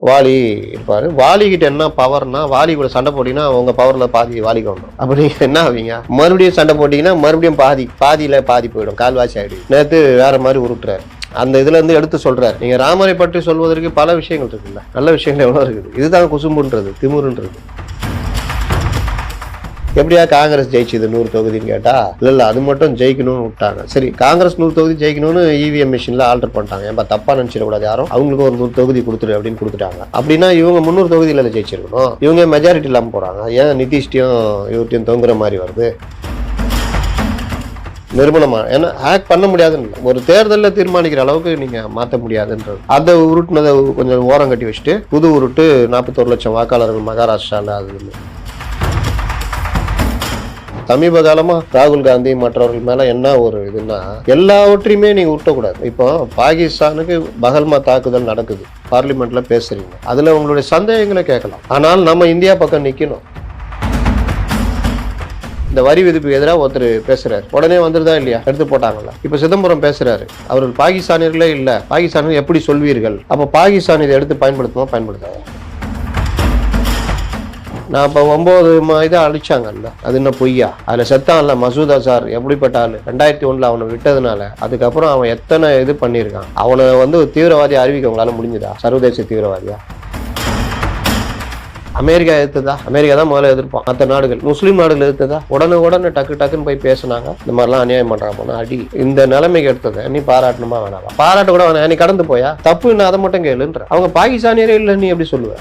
வாலி இருப்பாரு. வாலிகிட்ட என்ன பவர்னா, வாலி கூட சண்டை போட்டீங்கன்னா உங்க பவர்ல பாதி வாலிக்கு வந்துடும். அப்ப நீங்க என்ன ஆவீங்க? மறுபடியும் சண்டை போட்டீங்கன்னா மறுபடியும் பாதியில பாதி போயிடும், கால்வாசி ஆயிடும். நேத்து வேற மாதிரி உருட்டுறாரு. அந்த இதுல இருந்து எடுத்து சொல்றாரு. நீங்க ராமரை பற்றி சொல்வதற்கு பல விஷயங்கள் இருக்குல்ல, நல்ல விஷயங்கள் எவ்வளவு இருக்குது. இதுதான் குசும்புன்றது, திமுருன்றது. எப்படியா காங்கிரஸ் ஜெயிச்சுது 100 தொகுதின்னு கேட்டா, இல்ல அது மட்டும் ஜெயிக்கணும்னு விட்டாங்க. சரி, காங்கிரஸ் 100 தொகுதி ஜெயிக்கணும்னு இவிஎம் மிஷின்ல ஆல்டர் பண்ணிட்டாங்க. ஏன்பா தப்பா நினைச்சிடக்கூடாது யாரும், அவங்களுக்கு ஒரு 100 தொகுதி கொடுத்துரு அப்படின்னு கொடுத்துட்டாங்க. அப்படின்னா இவங்க 300 தொகுதியில ஜெயிச்சிருக்கணும். இவங்க மெஜாரிட்டி இல்லாம போறாங்க. ஏன் நிதிஷ்டையும் இவர்ட்டையும் தொங்குற மாதிரி வருது? நிர்மலமா ஏன்னா ஹேக் பண்ண முடியாதுன்னு ஒரு தேர்தலில் தீர்மானிக்கிற அளவுக்கு நீங்க மாற்ற முடியாதுன்றது. அதை உருட்டுனதை கொஞ்சம் ஓரம் கட்டி வச்சுட்டு புது உருட்டு 41 லட்சம் வாக்காளர்கள் மகாராஷ்டிரால. அது சமீப காலமா ராகுல் காந்தி மற்றவர்கள் மேல என்ன ஒரு இதுன்னா, எல்லாவற்றையுமே நீங்க விட்டக்கூடாது. இப்போ பாகிஸ்தானுக்கு பகல்மா தாக்குதல் நடக்குது, பார்லிமெண்ட்ல பேசுறீங்க, அதுல உங்களுடைய சந்தேகங்களை கேட்கலாம். ஆனால் நம்ம இந்தியா பக்கம் நிக்கணும். இந்த வரி விதிப்பு எதிராக ஒருத்தர் பேசுறாரு, உடனே வந்துருதா இல்லையா, எடுத்து போட்டாங்கல்ல. இப்ப சிதம்பரம் பேசுறாரு, அவர்கள் பாகிஸ்தானியர்களே இல்ல, பாகிஸ்தானியர்கள் எப்படி சொல்வீர்கள்? அப்ப பாகிஸ்தான் இதை எடுத்து பயன்படுத்துமா, பயன்படுத்தாது? நான் இப்போ 9 இதை அழிச்சாங்கல்ல, அது என்ன பொய்யா? அதில் செத்தான்ல மசூத் அசார், எப்படிப்பட்ட ஆளு. 2001 அவனை விட்டதுனால அதுக்கப்புறம் அவன் எத்தனை இது பண்ணியிருக்கான். அவனை தீவிரவாதி அறிவிக்க உங்களால முடிஞ்சுதா? சர்வதேச தீவிரவாதியா? அமெரிக்கா எதிர்த்ததா? அமெரிக்கா தான் முதல்ல எதிர்ப்பான். மற்ற நாடுகள், முஸ்லீம் நாடுகள் எதிர்த்ததா? உடனே டக்குன்னு போய் பேசினாங்க, இந்த மாதிரிலாம் அநியாயம் பண்றாங்க போனா அடி. இந்த நிலைமைக்கு எடுத்ததை நீ பாராட்டணுமா வேணாம்? பாராட்ட கூட வேணாம், நீ கடந்து போயா? தப்பு என்ன, அதை மட்டும் கேளுன்ற. அவங்க பாகிஸ்தானியரே இல்லை, நீ எப்படி சொல்லுவ?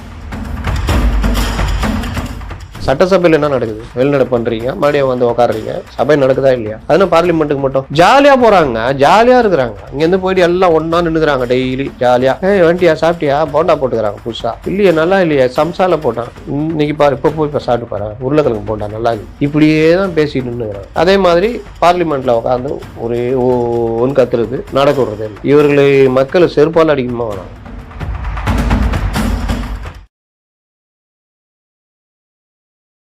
சட்டசபையில் என்ன நடக்குது? வெளிநடப்பு பண்றீங்க, மறுபடியும் உட்காடுறீங்க. சபை நடக்குதா இல்லையா? அதுனா பார்லிமெண்ட்டுக்கு மட்டும் ஜாலியா போறாங்க, ஜாலியா இருக்கிறாங்க. இங்க இருந்து போயிட்டு எல்லாம் ஒன்னா நின்னுக்கிறாங்க டெய்லி ஜாலியா. வண்டியா சாப்பிட்டியா? போண்டா போட்டுக்கிறாங்க புதுசா. இல்லையா, நல்லா இல்லையா, சம்சால போட்டான். இன்னைக்கு பாரு, இப்ப போய் இப்ப சாப்பிட்டு பாரு, உருளைக்கிழங்கு போண்டா நல்லா இருக்கு. இப்படியே தான் பேசிட்டு நின்னுக்கிறாங்க. அதே மாதிரி பார்லிமெண்ட்ல உட்காந்து ஒரே ஒன்று கத்துறது, நடக்கிறது. இவர்களை மக்களை செருப்பால் அடிக்கணுமா வேணாம்?